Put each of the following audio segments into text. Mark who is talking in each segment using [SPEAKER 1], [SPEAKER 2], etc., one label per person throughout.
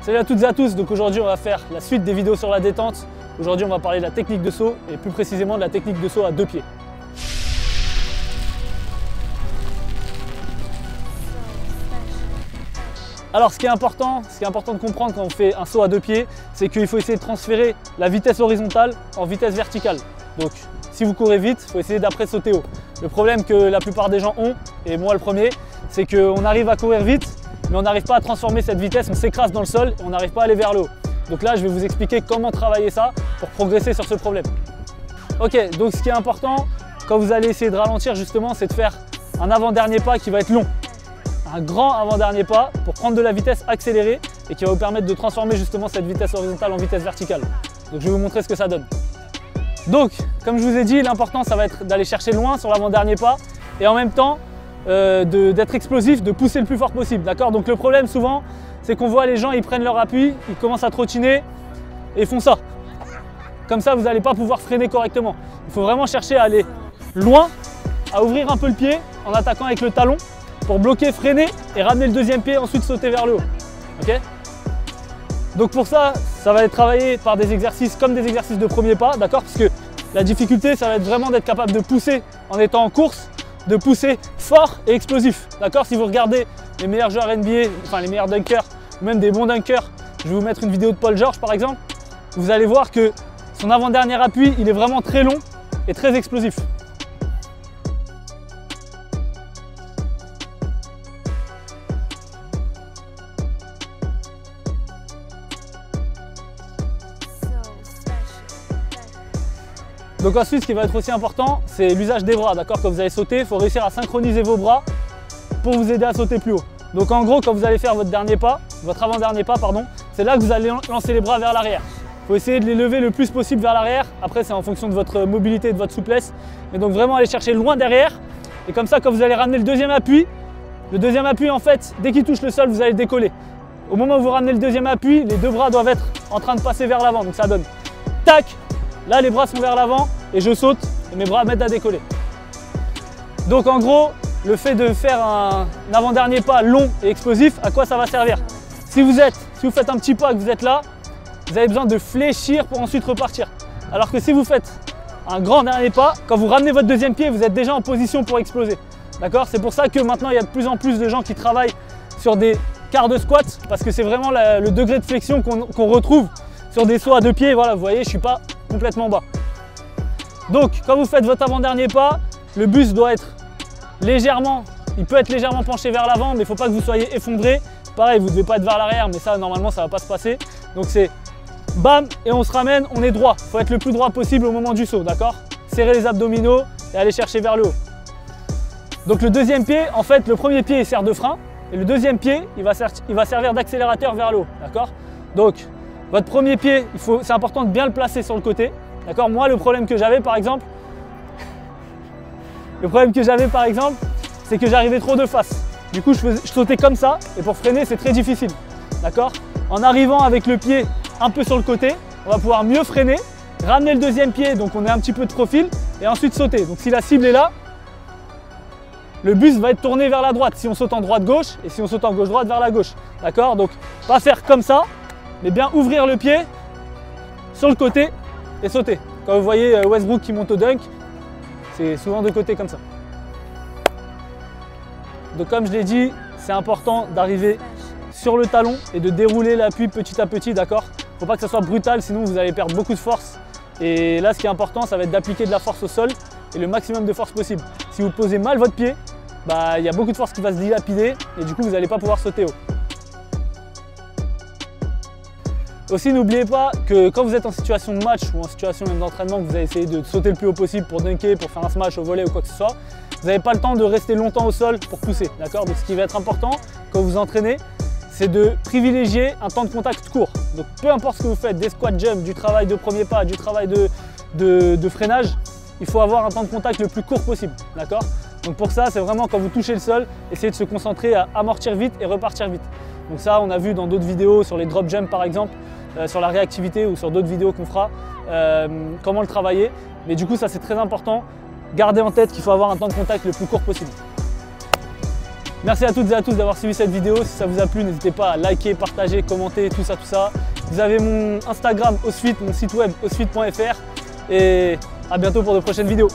[SPEAKER 1] Salut à toutes et à tous, donc aujourd'hui on va faire la suite des vidéos sur la détente. Aujourd'hui on va parler de la technique de saut et plus précisément de la technique de saut à 2 pieds. Alors ce qui est important de comprendre quand on fait un saut à 2 pieds, c'est qu'il faut essayer de transférer la vitesse horizontale en vitesse verticale. Donc si vous courez vite, il faut essayer d'après sauter haut. Le problème que la plupart des gens ont, et moi le premier, c'est qu'on arrive à courir vite, mais on n'arrive pas à transformer cette vitesse, on s'écrase dans le sol et on n'arrive pas à aller vers le haut. Donc là, je vais vous expliquer comment travailler ça pour progresser sur ce problème. Ok, donc ce qui est important, quand vous allez essayer de ralentir justement, c'est de faire un avant-dernier pas qui va être long. Un grand avant-dernier pas pour prendre de la vitesse accélérée et qui va vous permettre de transformer justement cette vitesse horizontale en vitesse verticale. Donc je vais vous montrer ce que ça donne. Donc, comme je vous ai dit, l'important ça va être d'aller chercher loin sur l'avant-dernier pas et en même temps d'être explosif, de pousser le plus fort possible, d'accord? Donc le problème souvent, c'est qu'on voit les gens, ils prennent leur appui, ils commencent à trottiner et ils font ça. Comme ça, vous n'allez pas pouvoir freiner correctement. Il faut vraiment chercher à aller loin, à ouvrir un peu le pied en attaquant avec le talon pour bloquer, freiner et ramener le deuxième pied, ensuite sauter vers le haut. Ok? Donc pour ça, ça va être travaillé par des exercices comme des exercices de premier pas, d'accord? Parce que la difficulté, ça va être vraiment d'être capable de pousser en étant en course, de pousser fort et explosif, d'accord? Si vous regardez les meilleurs joueurs NBA, enfin les meilleurs dunkers, ou même des bons dunkers, je vais vous mettre une vidéo de Paul George par exemple, vous allez voir que son avant-dernier appui, il est vraiment très long et très explosif. Donc ensuite, ce qui va être aussi important, c'est l'usage des bras, d'accord? Quand vous allez sauter, il faut réussir à synchroniser vos bras pour vous aider à sauter plus haut. Donc en gros, quand vous allez faire votre dernier pas, votre avant-dernier pas, pardon, c'est là que vous allez lancer les bras vers l'arrière. Il faut essayer de les lever le plus possible vers l'arrière. Après, c'est en fonction de votre mobilité et de votre souplesse. Mais donc vraiment aller chercher loin derrière. Et comme ça, quand vous allez ramener le deuxième appui en fait, dès qu'il touche le sol, vous allez le décoller. Au moment où vous ramenez le deuxième appui, les deux bras doivent être en train de passer vers l'avant. Donc ça donne tac. Là, les bras sont vers l'avant et je saute et mes bras m'aident à décoller. Donc en gros, le fait de faire un avant-dernier pas long et explosif, à quoi ça va servir? Si vous faites un petit pas et que vous êtes là, vous avez besoin de fléchir pour ensuite repartir. Alors que si vous faites un grand dernier pas, quand vous ramenez votre deuxième pied, vous êtes déjà en position pour exploser. D'accord? C'est pour ça que maintenant, il y a de plus en plus de gens qui travaillent sur des quarts de squat parce que c'est vraiment le degré de flexion qu'on retrouve sur des sauts à 2 pieds. Voilà, vous voyez, je ne suis pas complètement bas. Donc quand vous faites votre avant-dernier pas, le buste doit être légèrement, il peut être légèrement penché vers l'avant, mais il ne faut pas que vous soyez effondré. Pareil, vous ne devez pas être vers l'arrière, mais ça normalement ça ne va pas se passer. Donc c'est bam et on se ramène, on est droit. Il faut être le plus droit possible au moment du saut, d'accord? Serrer les abdominaux et aller chercher vers le haut. Donc le deuxième pied, en fait le premier pied il sert de frein et le deuxième pied il va servir d'accélérateur vers le haut, d'accord? Donc votre premier pied, c'est important de bien le placer sur le côté. D'accord? Moi, le problème que j'avais par exemple, c'est que j'arrivais trop de face. Du coup, je sautais comme ça et pour freiner, c'est très difficile. D'accord? En arrivant avec le pied un peu sur le côté, on va pouvoir mieux freiner, ramener le deuxième pied, donc on est un petit peu de profil, et ensuite sauter. Donc si la cible est là, le buste va être tourné vers la droite si on saute en droite-gauche et si on saute en gauche-droite vers la gauche. D'accord? Donc pas faire comme ça, mais bien ouvrir le pied sur le côté et sauter. Quand vous voyez Westbrook qui monte au dunk, c'est souvent de côté comme ça. Donc comme je l'ai dit, c'est important d'arriver sur le talon et de dérouler l'appui petit à petit, d'accord? Il ne faut pas que ça soit brutal, sinon vous allez perdre beaucoup de force. Et là, ce qui est important, ça va être d'appliquer de la force au sol et le maximum de force possible. Si vous posez mal votre pied, il y a beaucoup de force qui va se dilapider et du coup, vous n'allez pas pouvoir sauter haut. Aussi, n'oubliez pas que quand vous êtes en situation de match ou en situation même d'entraînement, que vous allez essayer de sauter le plus haut possible pour dunker, pour faire un smash au volley ou quoi que ce soit, vous n'avez pas le temps de rester longtemps au sol pour pousser. D'accord? Donc ce qui va être important quand vous entraînez, c'est de privilégier un temps de contact court. Donc peu importe ce que vous faites, des squat jumps, du travail de premier pas, du travail de freinage, il faut avoir un temps de contact le plus court possible. D'accord? Donc pour ça, c'est vraiment quand vous touchez le sol, essayez de se concentrer à amortir vite et repartir vite. Donc ça, on a vu dans d'autres vidéos, sur les drop jumps par exemple, sur la réactivité ou sur d'autres vidéos qu'on fera, comment le travailler. Mais du coup, ça c'est très important. Gardez en tête qu'il faut avoir un temps de contact le plus court possible. Merci à toutes et à tous d'avoir suivi cette vidéo. Si ça vous a plu, n'hésitez pas à liker, partager, commenter, tout ça, tout ça. Vous avez mon Instagram Osfit, mon site web osfit.fr et à bientôt pour de prochaines vidéos.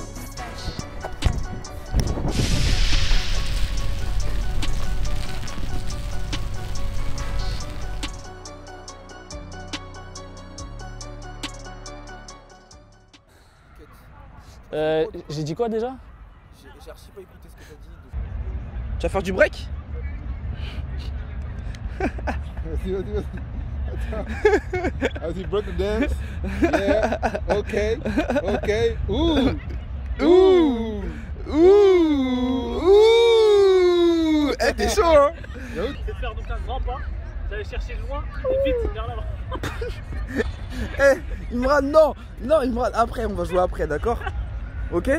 [SPEAKER 1] J'ai dit quoi déjà?
[SPEAKER 2] J'ai archi pas écouté ce que t'as dit. Tu vas faire du break?
[SPEAKER 3] Vas-y, vas-y, vas-y. Attends. Vas-y, break the dance. Yeah. Ok. Ok. Ouh. Ouh.
[SPEAKER 2] Ouh. Eh, t'es chaud, hein?
[SPEAKER 1] Je vais faire donc un grand pas. Vous allez chercher loin et vite vers là-bas.
[SPEAKER 2] Eh, Imran, non. Non, Imran, après, on va jouer après, d'accord? Ok?